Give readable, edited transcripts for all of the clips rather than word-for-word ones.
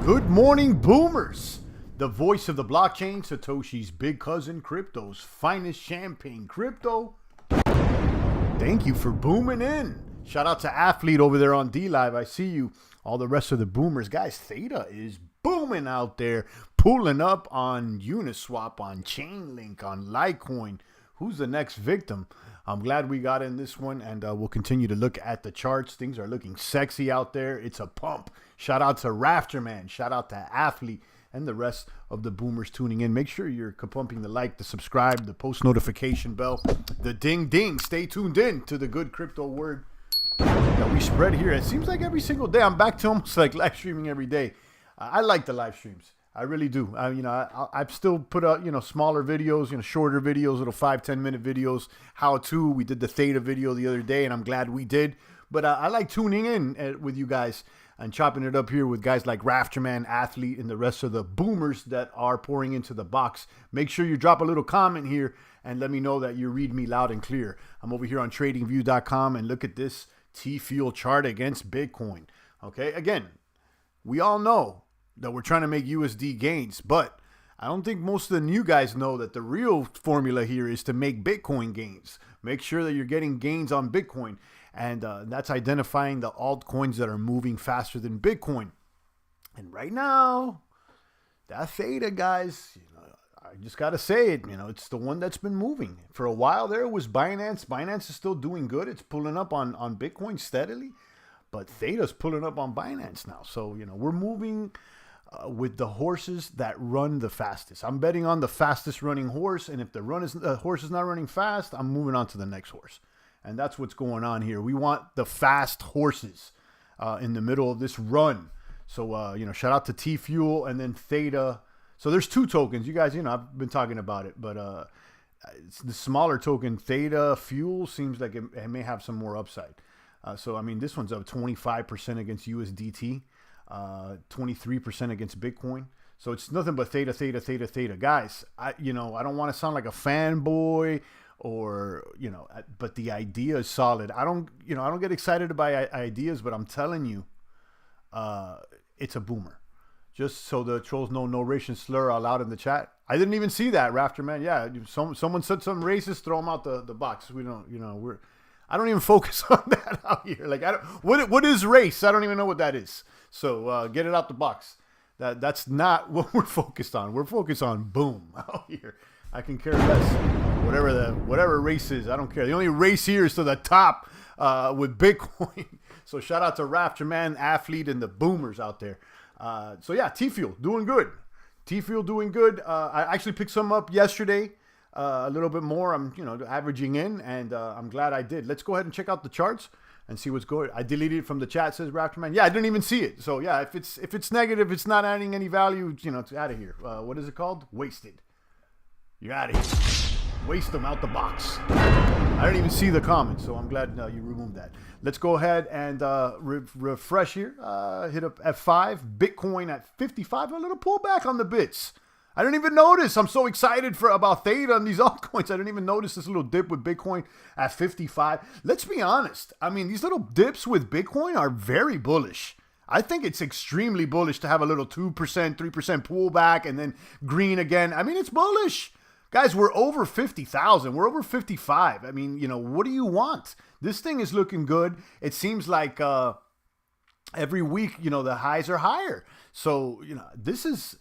Good morning, boomers. The voice of the blockchain, Satoshi's big cousin, crypto's finest champagne. Crypto, thank you for booming in. Shout out to Athlete over there on D-Live. I see you. All the rest of the boomers. Guys, Theta is booming out there, pulling up on Uniswap, on Chainlink, on Litecoin. Who's the next victim? I'm glad we got in this one, and we'll continue to look at the charts. Things are looking sexy out there. It's a pump. Shout out to Rafterman. Shout out to Athlete and the rest of the boomers tuning in. Make sure you're pumping the like, the subscribe, the post notification bell, the ding ding. Stay tuned in to the good crypto word that we spread here. It seems like every single day. I'm back to almost like live streaming every day. I like the live streams. I really do. I've still put out, smaller videos, shorter videos, little 5-10 minute videos, how to. We did the Theta video the other day, and I'm glad we did. But I like tuning in with you guys and chopping it up here with guys like Rafterman, Athlete, and the rest of the boomers that are pouring into the box. Make sure you drop a little comment here and let me know that you read me loud and clear. I'm over here on tradingview.com, and look at this T-Fuel chart against Bitcoin. Okay, again, we all know that we're trying to make USD gains, but I don't think most of the new guys know that the real formula here is to make Bitcoin gains. Make sure that you're getting gains on Bitcoin, and that's identifying the altcoins that are moving faster than Bitcoin. And right now, that Theta, guys, I just got to say it, it's the one that's been moving. For a while there was Binance. Binance is still doing good. It's pulling up on Bitcoin steadily, but Theta's pulling up on Binance now. So, we're moving with the horses that run the fastest. I'm betting on the fastest running horse, and if the horse is not running fast, I'm moving on to the next horse. And that's what's going on here. We want the fast horses in the middle of this run. So, shout out to T-Fuel and then Theta. So there's two tokens. You guys, I've been talking about it, but it's the smaller token, Theta Fuel, seems like it may have some more upside. This one's up 25% against USDT. 23% against Bitcoin. So it's nothing but Theta. Guys, I don't want to sound like a fanboy or, but the idea is solid. I don't get excited about ideas, but I'm telling you, it's a boomer. Just so the trolls know, no racial slur allowed in the chat. I didn't even see that, Rafterman. Yeah, someone said something racist, throw them out the box. We don't, I don't even focus on that out here. Like, what is race? I don't even know what that is. So get it out the box. That's not what we're focused on. We're focused on boom out here. I can care less. Whatever race is, I don't care. The only race here is to the top with Bitcoin. So shout out to Rafterman, Athlete, and the boomers out there. T-Fuel doing good. T-Fuel doing good. I actually picked some up yesterday. A little bit more. I'm averaging in, and I'm glad I did. Let's go ahead and check out the charts and see what's going. I deleted it from the chat, says Rafterman. Yeah, I didn't even see it. So yeah, if it's negative, it's not adding any value. It's out of here. What is it called? Wasted. You're out of here. Waste them out the box. I didn't even see the comments, so I'm glad you removed that. Let's go ahead and refresh here. Hit up F5. Bitcoin at 55. A little pullback on the bits. I didn't even notice. I'm so excited about Theta and these altcoins. I didn't even notice this little dip with Bitcoin at 55. Let's be honest. These little dips with Bitcoin are very bullish. I think it's extremely bullish to have a little 2%, 3% pullback and then green again. It's bullish. Guys, we're over 50,000. We're over 55. What do you want? This thing is looking good. It seems like every week, the highs are higher. So, this is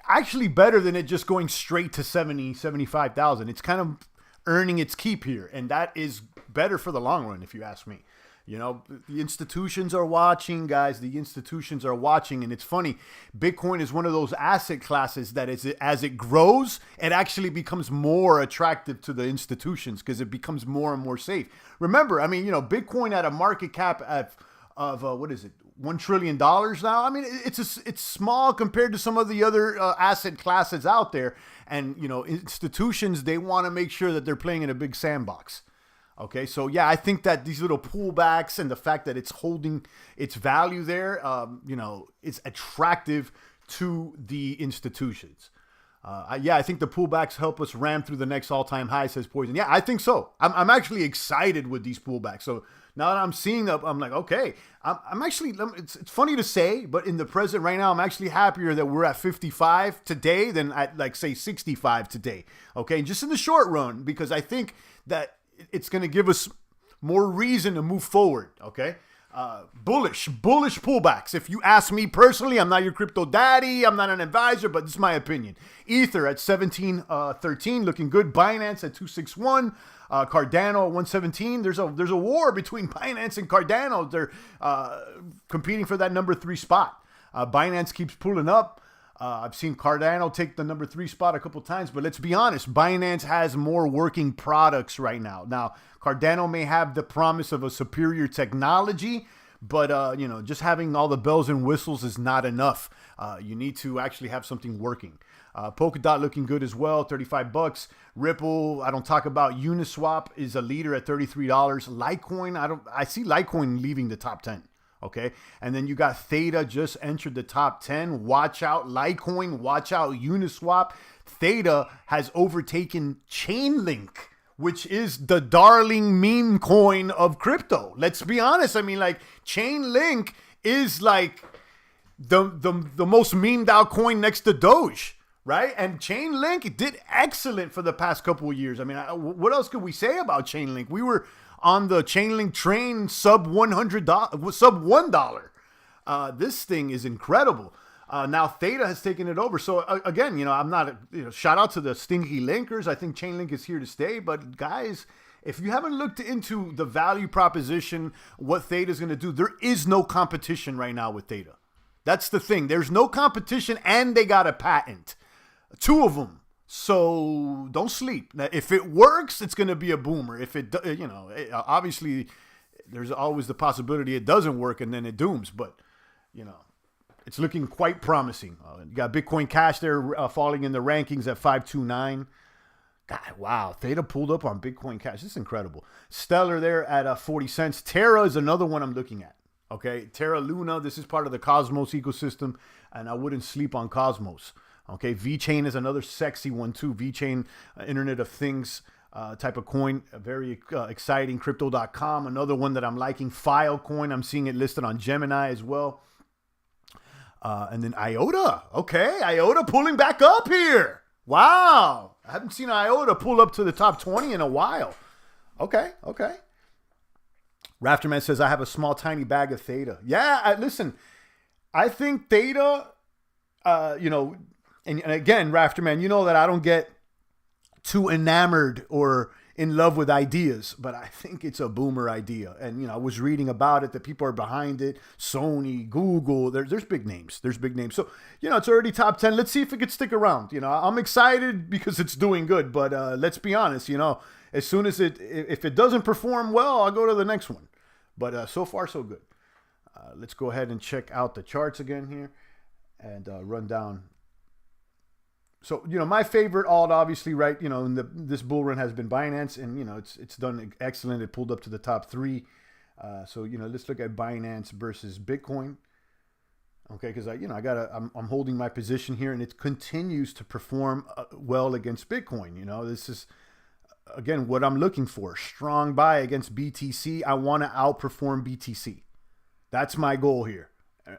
actually better than it just going straight to 75,000. It's kind of earning its keep here, and that is better for the long run, if you ask me. You know, the institutions are watching, guys. The institutions are watching. And it's funny. Bitcoin is one of those asset classes that as it grows, it actually becomes more attractive to the institutions because it becomes more and more safe. Remember, I mean, you know, Bitcoin at a market cap of what is it? $1 trillion now. I mean, it's small compared to some of the other asset classes out there. And, you know, institutions, they want to make sure that they're playing in a big sandbox. Okay, so yeah, I think that these little pullbacks and the fact that it's holding its value there, you know, it's attractive to the institutions. Yeah, I think the pullbacks help us ram through the next all-time high, says Poison. Yeah, I think so. I'm actually excited with these pullbacks. So now that I'm seeing them, I'm like, okay, I'm actually, it's funny to say, but in the present right now, I'm actually happier that we're at 55 today than at, like, say, 65 today. Okay, just in the short run, because I think that it's going to give us more reason to move forward, okay? Bullish pullbacks. If you ask me personally, I'm not your crypto daddy, I'm not an advisor, but this is my opinion. Ether at 1713, looking good. Binance at 261. Cardano at 117. There's a war between Binance and Cardano. They're competing for that number 3 spot. Binance keeps pulling up. I've seen Cardano take the number 3 spot a couple times, but let's be honest, Binance has more working products right now. Now, Cardano may have the promise of a superior technology, but you know, just having all the bells and whistles is not enough. You need to actually have something working. Polkadot looking good as well, $35. Ripple, I don't talk about. Uniswap is a leader at $33. Litecoin, I see Litecoin leaving the top 10. Okay, and then you got Theta just entered the top 10. Watch out, Litecoin. Watch out, Uniswap. Theta has overtaken Chainlink, which is the darling meme coin of crypto. Let's be honest. I mean, like, Chainlink is like the most memed out coin next to Doge, right? And Chainlink did excellent for the past couple of years. I mean, what else could we say about Chainlink? We were on the Chainlink train, sub $1. This thing is incredible. Now Theta has taken it over. So again, you know, I'm not, shout out to the stinky linkers. I think Chainlink is here to stay. But guys, if you haven't looked into the value proposition, what Theta is going to do, there is no competition right now with Theta. That's the thing. There's no competition, and they got a patent, 2 of them. So don't sleep. Now, if it works, it's going to be a boomer. If it, obviously, there's always the possibility it doesn't work and then it dooms. But, it's looking quite promising. You got Bitcoin Cash there falling in the rankings at 529. God, wow. Theta pulled up on Bitcoin Cash. This is incredible. Stellar there at 40 cents. Terra is another one I'm looking at. Okay, Terra Luna. This is part of the Cosmos ecosystem, and I wouldn't sleep on Cosmos. Okay, VeChain is another sexy one too. VeChain, Internet of Things type of coin, very exciting. Crypto.com, another one that I'm liking. Filecoin, I'm seeing it listed on Gemini as well. And then IOTA. Okay, IOTA pulling back up here. Wow, I haven't seen IOTA pull up to the top 20 in a while. Okay. Rafterman says, I have a small, tiny bag of Theta. Yeah, listen, I think Theta, and again, Rafterman, you know that I don't get too enamored or in love with ideas, but I think it's a boomer idea. And, I was reading about it, that people are behind it. Sony, Google, there's big names. There's big names. So, it's already top 10. Let's see if it could stick around. I'm excited because it's doing good, but let's be honest, as soon as if it doesn't perform well, I'll go to the next one. But so far, so good. Let's go ahead and check out the charts again here and run down. So, my favorite alt, obviously, right, in this bull run has been Binance, and, it's done excellent. It pulled up to the top 3. So, let's look at Binance versus Bitcoin. Okay, because I'm holding my position here, and it continues to perform well against Bitcoin. This is, again, what I'm looking for. Strong buy against BTC. I want to outperform BTC. That's my goal here,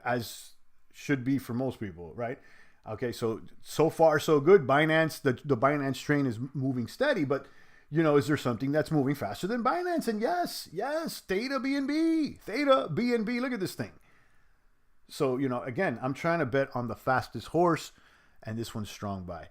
as should be for most people, right? Okay, so far so good. Binance, the Binance train is moving steady, but is there something that's moving faster than Binance? And yes, Theta BNB. Look at this thing. So again, I'm trying to bet on the fastest horse, and this one's strong buy.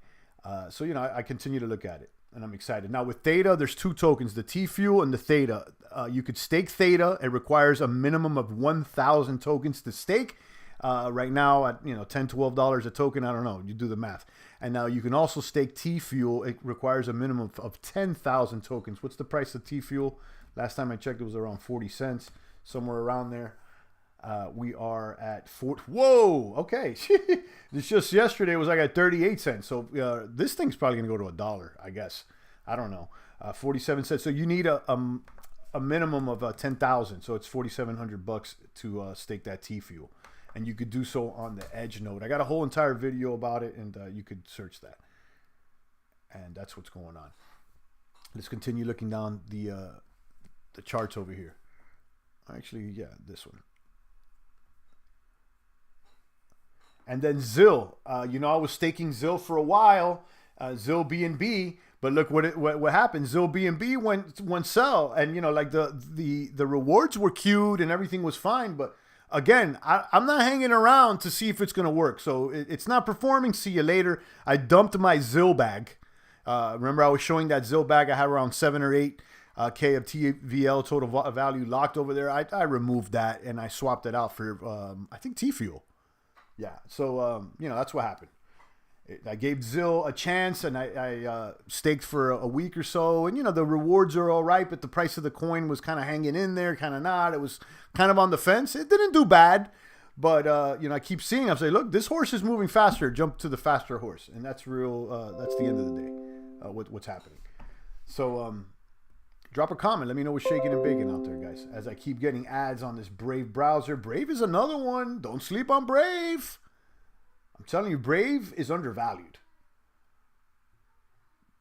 So I continue to look at it. and I'm excited. Now with Theta, there's two tokens, the T-Fuel and the Theta. You could stake Theta. It requires a minimum of 1,000 tokens to stake. Right now at $10, $12 a token, I don't know. You do the math. And now you can also stake T-Fuel. It requires a minimum of 10,000 tokens. What's the price of T-Fuel? Last time I checked, it was around 40 cents, somewhere around there. We are at 4. Whoa, okay. This just yesterday was like at 38 cents. So this thing's probably gonna go to $1, I guess. I don't know. 47 cents. So you need a minimum of 10,000. So it's $4,700 to stake that T-Fuel, and you could do so on the Edge node. I got a whole entire video about it, and you could search that. And that's what's going on. Let's continue looking down the charts over here. Actually, yeah, this one. And then ZIL. I was staking ZIL for a while, ZIL BNB, but look what happened. ZIL BNB went sell, and like the rewards were queued and everything was fine, but again, I'm not hanging around to see if it's gonna work. So it's not performing. See you later. I dumped my ZIL bag. Remember, I was showing that ZIL bag. I had around 7 or 8 K of TVL total value locked over there. I removed that and I swapped it out for I think T-Fuel. Yeah, so that's what happened. I gave ZIL a chance, and I staked for a week or so, and the rewards are all right, but the price of the coin was kind of hanging in there, kind of not. It was kind of on the fence. It didn't do bad, but I keep seeing. I'm saying, look, this horse is moving faster. Jump to the faster horse, and that's real. That's the end of the day. What's happening? So drop a comment. Let me know what's shaking and baking out there, guys. As I keep getting ads on this Brave browser. Brave is another one. Don't sleep on Brave. I'm telling you, Brave is undervalued.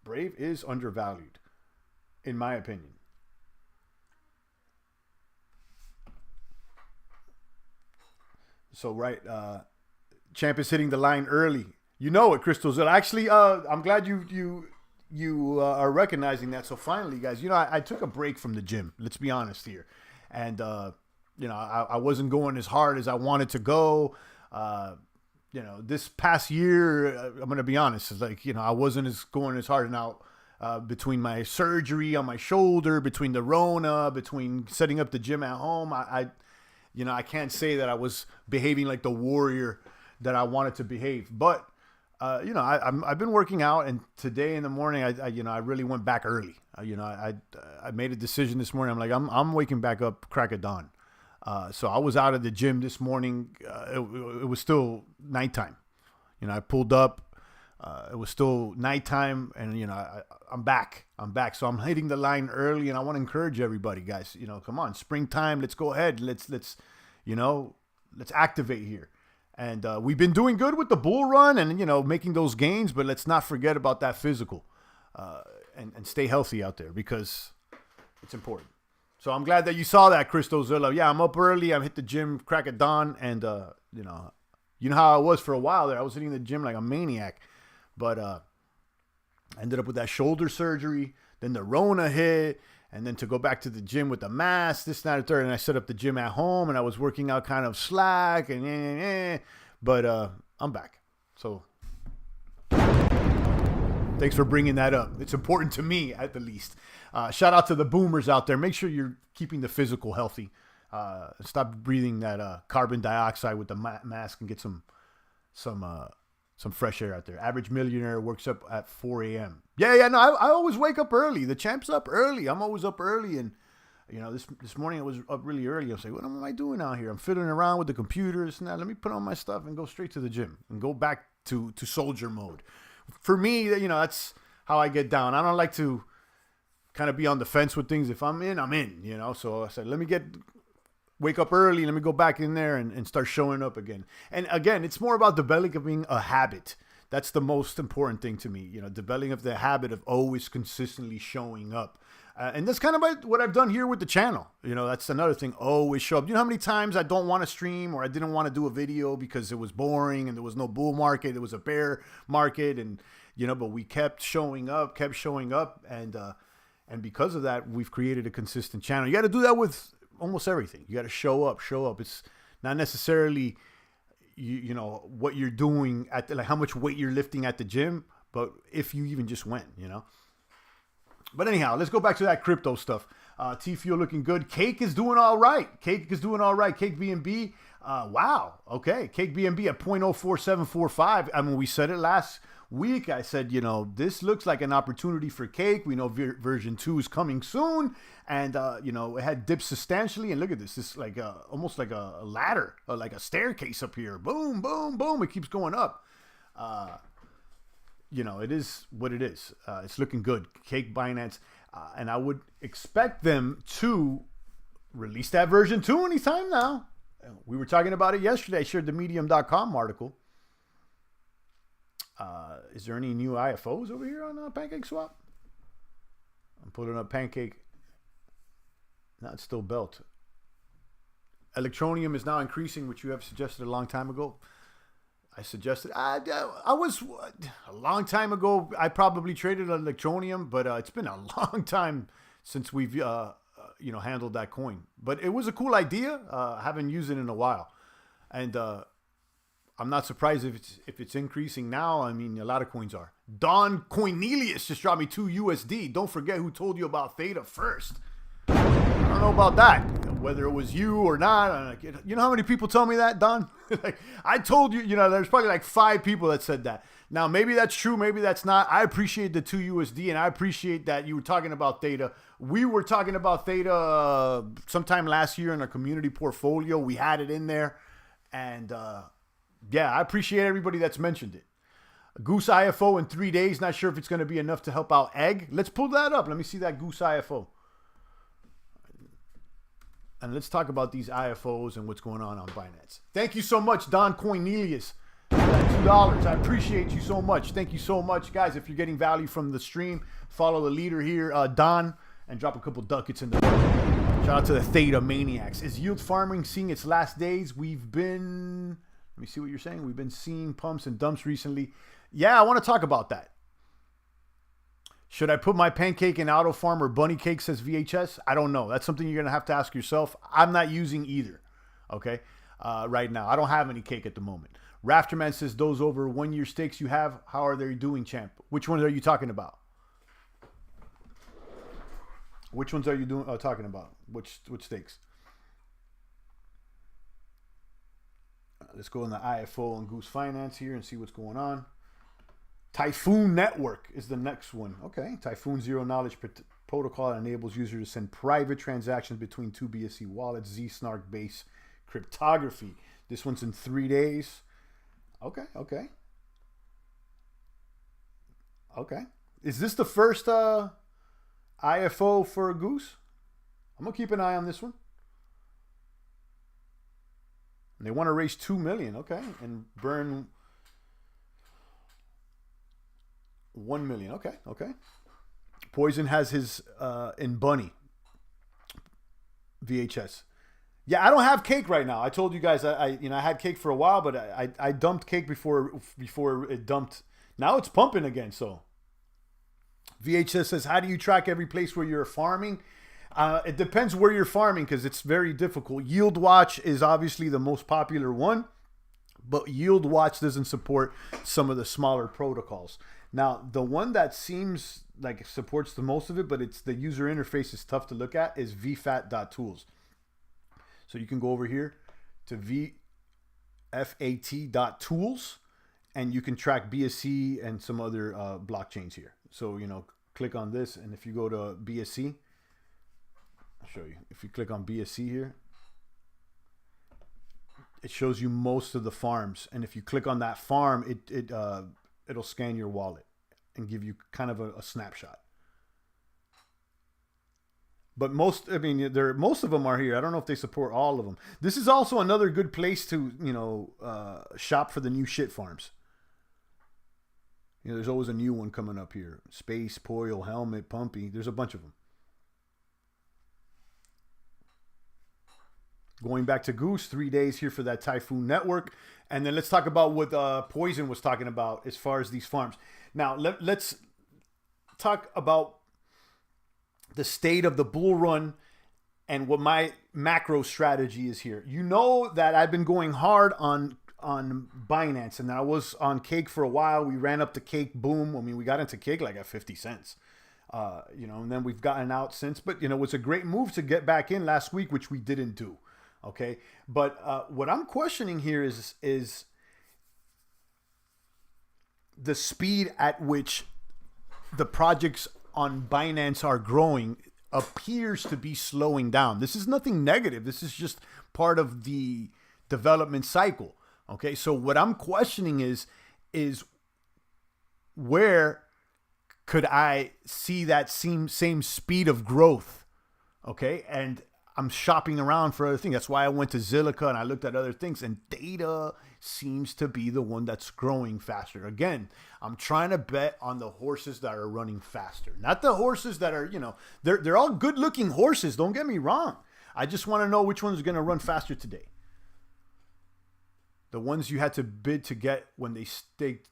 Brave is undervalued, in my opinion. So, right, Champ is hitting the line early. You know it, Crystal. Actually, I'm glad you are recognizing that. So finally, guys, I took a break from the gym. Let's be honest here. And, I wasn't going as hard as I wanted to go. This past year, I'm going to be honest, it's like, I wasn't going as hard now between my surgery on my shoulder, between the Rona, between setting up the gym at home. I can't say that I was behaving like the warrior that I wanted to behave, but I've been working out, and today in the morning, I really went back early. I made a decision this morning. I'm like, I'm waking back up crack of dawn. So I was out of the gym this morning. It was still nighttime. I pulled up. It was still nighttime, and I'm back. So I'm hitting the line early, and I want to encourage everybody, guys. Come on, springtime. Let's go ahead. Let's activate here. And we've been doing good with the bull run and, making those gains, but let's not forget about that physical and stay healthy out there because it's important. So I'm glad that you saw that, Christo Zilla. Yeah, I'm up early. I'm hit the gym crack at dawn. And, you know how I was for a while there. I was hitting the gym like a maniac. But I ended up with that shoulder surgery. Then the Rona hit. And then to go back to the gym with the mask, this, that, and third. And I set up the gym at home, and I was working out kind of slack. But I'm back. So thanks for bringing that up. It's important to me, at the least. Shout out to the boomers out there. Make sure you're keeping the physical healthy. Stop breathing that carbon dioxide with the mask and get some fresh air out there. Average millionaire works up at 4 a.m. Yeah. No, I always wake up early. The champ's up early. I'm always up early. And, this morning I was up really early. I was like, what am I doing out here? I'm fiddling around with the computers. Now let me put on my stuff and go straight to the gym and go back to soldier mode. For me, that's how I get down. I don't like to kind of be on the fence with things. If I'm in, I'm in, So I said, let me wake up early. Let me go back in there and start showing up again. And again, it's more about developing a habit. That's the most important thing to me, developing the habit of always consistently showing up. And that's kind of what I've done here with the channel. That's another thing. Always show up. You know how many times I don't want to stream or I didn't want to do a video because it was boring and there was no bull market. It was a bear market. And, but we kept showing up. And because of that, we've created a consistent channel. You got to do that with almost everything. You got to show up. It's not necessarily, what you're doing like how much weight you're lifting at the gym, but if you even just went, But anyhow, let's go back to that crypto stuff. T-Fuel looking good. Cake is doing all right. Cake is doing all right. Cake BNB. Wow. Okay. Cake BNB at 0.04745. I mean, we said it last week. I said, you know, this looks like an opportunity for Cake. We know version 2 is coming soon. And, you know, it had dipped substantially. And look at this. This is like almost like a ladder, or like a staircase up here. Boom, boom, boom. It keeps going up. You know, it is what it is. It's looking good. Cake Binance. And I would expect them to release that version 2 anytime now. We were talking about it yesterday. I shared the medium.com article. Is there any new IFOs over here on PancakeSwap? I'm pulling up Pancake. No, it's still Belt. Electronium is now increasing, which you have suggested a long time ago. I suggested, I was a long time ago. I probably traded Electronium, but it's been a long time since we've, you know, handled that coin. But it was a cool idea. I haven't used it in a while, and I'm not surprised if it's increasing now. I mean, a lot of coins are. Don Coinelius just dropped me $2 USD. Don't forget who told you about Theta first. I don't know about that, whether it was you or not. You know how many people tell me that, Don? Like, I told you, you know, there's probably like 5 people that said that. Now, maybe that's true, maybe that's not. I appreciate the $2 USD, and I appreciate that you were talking about Theta. We were talking about Theta sometime last year in our community portfolio. We had it in there, and yeah, I appreciate everybody that's mentioned it. Goose IFO in 3 days. Not sure if it's going to be enough to help out Egg. Let's pull that up. Let me see that Goose IFO. And let's talk about these IFOs and what's going on Binance. Thank you so much, Don Coinelius, for that $2. I appreciate you so much. Thank you so much, guys. If you're getting value from the stream, follow the leader here, Don, and drop a couple ducats in the bucket. Shout out to the Theta Maniacs. Is yield farming seeing its last days? We've been, let me see what you're saying. We've been seeing pumps and dumps recently. Yeah, I want to talk about that. Should I put my pancake in Auto Farm or Bunny Cake, says VHS? I don't know. That's something you're going to have to ask yourself. I'm not using either, okay, right now. I don't have any cake at the moment. Rafterman says, those over 1 year stakes you have, how are they doing, champ? Which ones are you talking about? Which ones are you talking about? Which stakes? Let's go in the IFO and Goose Finance here and see what's going on. Typhoon Network is the next one. Okay. Typhoon Zero Knowledge Protocol enables users to send private transactions between 2 BSC wallets, Z-Snark based cryptography. This one's in 3 days. Okay. Okay. Okay. Is this the first IFO for Goose? I'm going to keep an eye on this one. And they want to raise 2 million. Okay. And burn 1 million. Okay. Okay. Poison has his in Bunny. VHS. Yeah, I don't have cake right now. I told you guys I had cake for a while, but I dumped cake before it dumped. Now it's pumping again. So VHS says, how do you track every place where you're farming? It depends where you're farming because it's very difficult. Yield Watch is obviously the most popular one, but Yield Watch doesn't support some of the smaller protocols. Now, the one that seems like it supports the most of it, but it's the user interface is tough to look at, is Vfat Tools. So you can go over here to Vfat.tools and you can track BSC and some other blockchains here. So, click on this, and if you go to BSC, I'll show you. If you click on BSC here, it shows you most of the farms. And if you click on that farm, it'll scan your wallet and give you kind of a snapshot. But most of them are here. I don't know if they support all of them. This is also another good place to, shop for the new shit farms. There's always a new one coming up here. Space, Poil, Helmet, Pumpy. There's a bunch of them. Going back to Goose, 3 days here for that Typhoon Network. And then let's talk about what Poison was talking about as far as these farms. Now, let's talk about the state of the bull run and what my macro strategy is here. You know that I've been going hard on Binance, and I was on Cake for a while. We ran up to Cake, boom. I mean, we got into Cake like at 50 cents. And then we've gotten out since. But, it was a great move to get back in last week, which we didn't do. Okay. But what I'm questioning here is the speed at which the projects on Binance are growing appears to be slowing down. This is nothing negative. This is just part of the development cycle. Okay. So what I'm questioning is where could I see that same speed of growth? Okay. And I'm shopping around for other things. That's why I went to Zilliqa and I looked at other things, and Theta seems to be the one that's growing faster. Again, I'm trying to bet on the horses that are running faster, not the horses that are, they're all good looking horses. Don't get me wrong. I just want to know which one's going to run faster today. The ones you had to bid to get when they staked,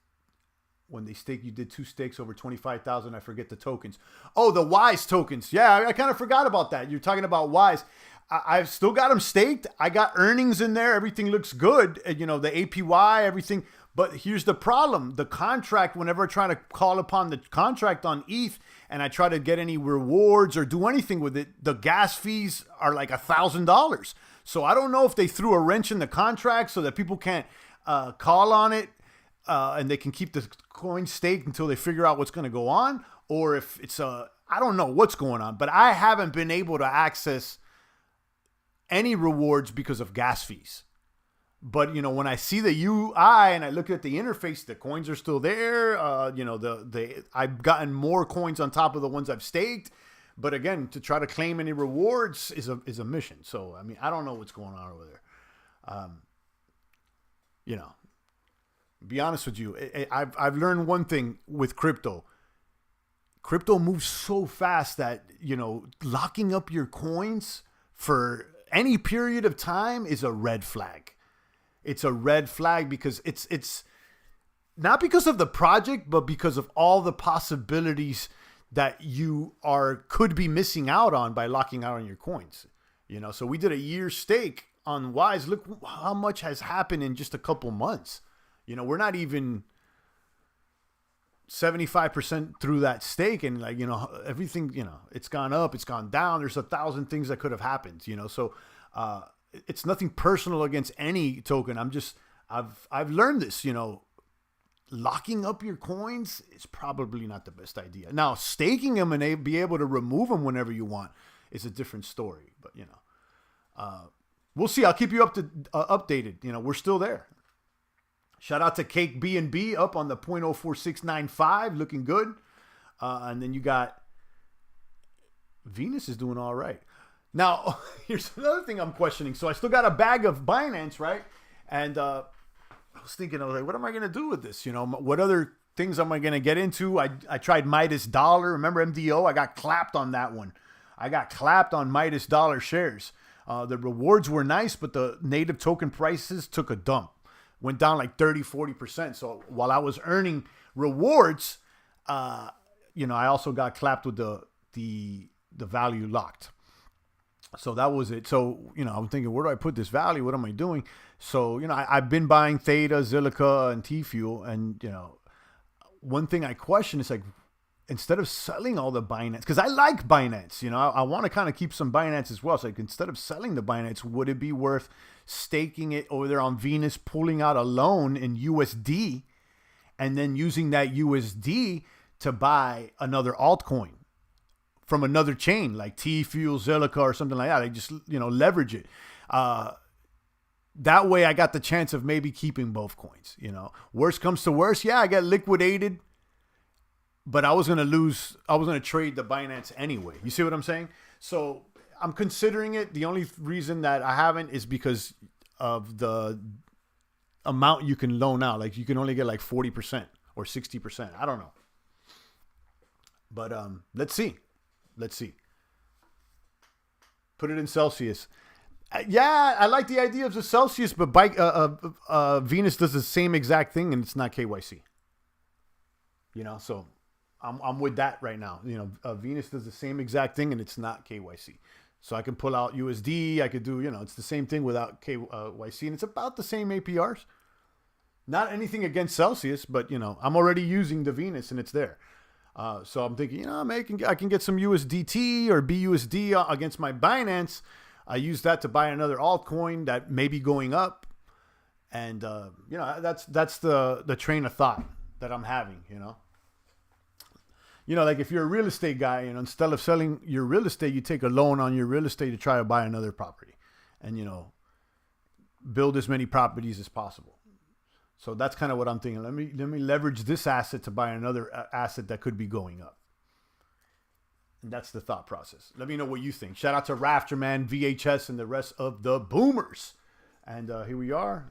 you did 2 stakes over 25,000. I forget the tokens. Oh, the Wise tokens. Yeah, I kind of forgot about that. You're talking about Wise. I've still got them staked. I got earnings in there. Everything looks good. The APY, everything. But here's the problem. The contract, whenever I try to call upon the contract on ETH and I try to get any rewards or do anything with it, the gas fees are like $1,000. So I don't know if they threw a wrench in the contract so that people can't call on it. And they can keep the coin staked until they figure out what's going to go on, or if it's I don't know what's going on, but I haven't been able to access any rewards because of gas fees. But, when I see the UI and I look at the interface, the coins are still there. I've gotten more coins on top of the ones I've staked. But again, to try to claim any rewards is a mission. So, I don't know what's going on over there. Be honest with you, I've learned one thing with crypto. Crypto moves so fast that, locking up your coins for any period of time is a red flag. It's a red flag because it's not because of the project, but because of all the possibilities that you could be missing out on by locking out on your coins. So we did a year stake on Wise. Look how much has happened in just a couple months. We're not even 75% through that stake, and everything, it's gone up, it's gone down. There's 1,000 things that could have happened, so it's nothing personal against any token. I've learned this, locking up your coins is probably not the best idea. Now, staking them and be able to remove them whenever you want is a different story, but we'll see. I'll keep you updated. We're still there. Shout out to Cake B&B up on the 0.04695, looking good. And then you got Venus is doing all right. Now, here's another thing I'm questioning. So I still got a bag of Binance, right? And I was thinking, what am I going to do with this? What other things am I going to get into? I tried Midas Dollar. Remember MDO? I got clapped on that one. I got clapped on Midas Dollar shares. The rewards were nice, but the native token prices took a dump. Went down like 30-40%. So while I was earning rewards, I also got clapped with the value locked. So that was it. So, I'm thinking, where do I put this value? What am I doing? So, I've been buying Theta, Zilliqa, and T-Fuel. And, one thing I question is instead of selling all the Binance, because I like Binance, I want to kind of keep some Binance as well. So instead of selling the Binance, would it be worth staking it over there on Venus, pulling out a loan in USD, and then using that USD to buy another altcoin from another chain like T-Fuel, Zilliqa, or something like that? I just, leverage it. That way I got the chance of maybe keeping both coins. Worst comes to worst, I get liquidated, but I was going to trade the Binance anyway. You see what I'm saying? So I'm considering it. The only reason that I haven't is because of the amount you can loan out. Like you can only get like 40% or 60%. I don't know. But let's see. Put it in Celsius. I like the idea of the Celsius, but Venus does the same exact thing and it's not KYC. So I'm with that right now. Venus does the same exact thing and it's not KYC. So I can pull out USD. I could do, it's the same thing without KYC, and it's about the same APRs. Not anything against Celsius, but I'm already using the Venus and it's there. So I'm thinking, maybe I can get some USDT or BUSD against my Binance. I use that to buy another altcoin that may be going up. And, that's the train of thought that I'm having, like if you're a real estate guy, instead of selling your real estate, you take a loan on your real estate to try to buy another property and, build as many properties as possible. So that's kind of what I'm thinking. Let me leverage this asset to buy another asset that could be going up. And that's the thought process. Let me know what you think. Shout out to Rafterman, VHS, and the rest of the boomers. And here we are.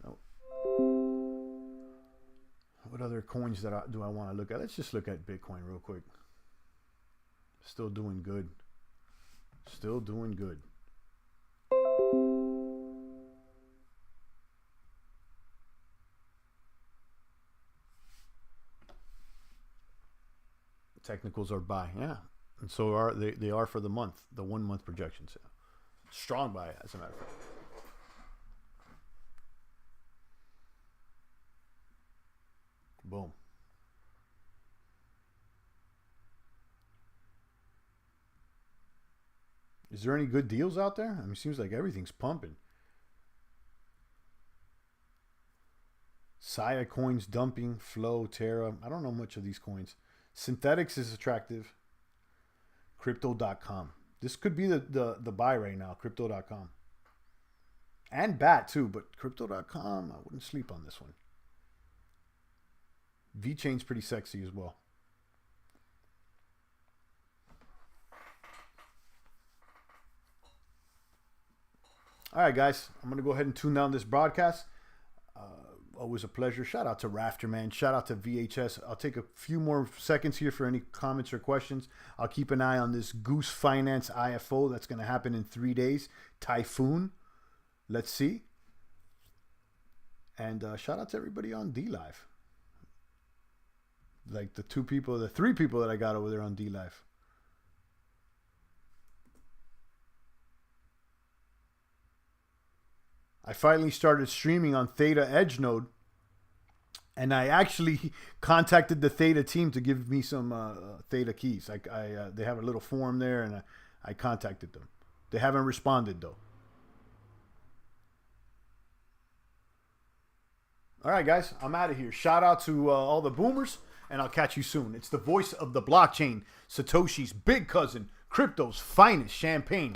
What other coins do I want to look at? Let's just look at Bitcoin real quick. Still doing good. Still doing good. Technicals are buy, yeah, and so are they are for the month, the 1 month projections. Yeah. Strong buy, as a matter of fact. Boom. Is there any good deals out there? I mean, it seems like everything's pumping. Sia coins dumping, Flow, Terra. I don't know much of these coins. Synthetics is attractive. Crypto.com. This could be the buy right now. Crypto.com. And BAT too, but Crypto.com, I wouldn't sleep on this one. VChain's pretty sexy as well. All right, guys. I'm going to go ahead and tune down this broadcast. Always a pleasure. Shout out to Rafterman. Shout out to VHS. I'll take a few more seconds here for any comments or questions. I'll keep an eye on this Goose Finance IFO that's going to happen in 3 days. Typhoon. Let's see. And shout out to everybody on DLive. Like the 3 people that I got over there on DLive. I finally started streaming on Theta Edge node, and I actually contacted the Theta team to give me some Theta keys. They have a little form there, and I contacted them. They haven't responded though. All right, guys, I'm out of here. Shout out to all the boomers, and I'll catch you soon. It's the voice of the blockchain, Satoshi's big cousin, crypto's finest champagne.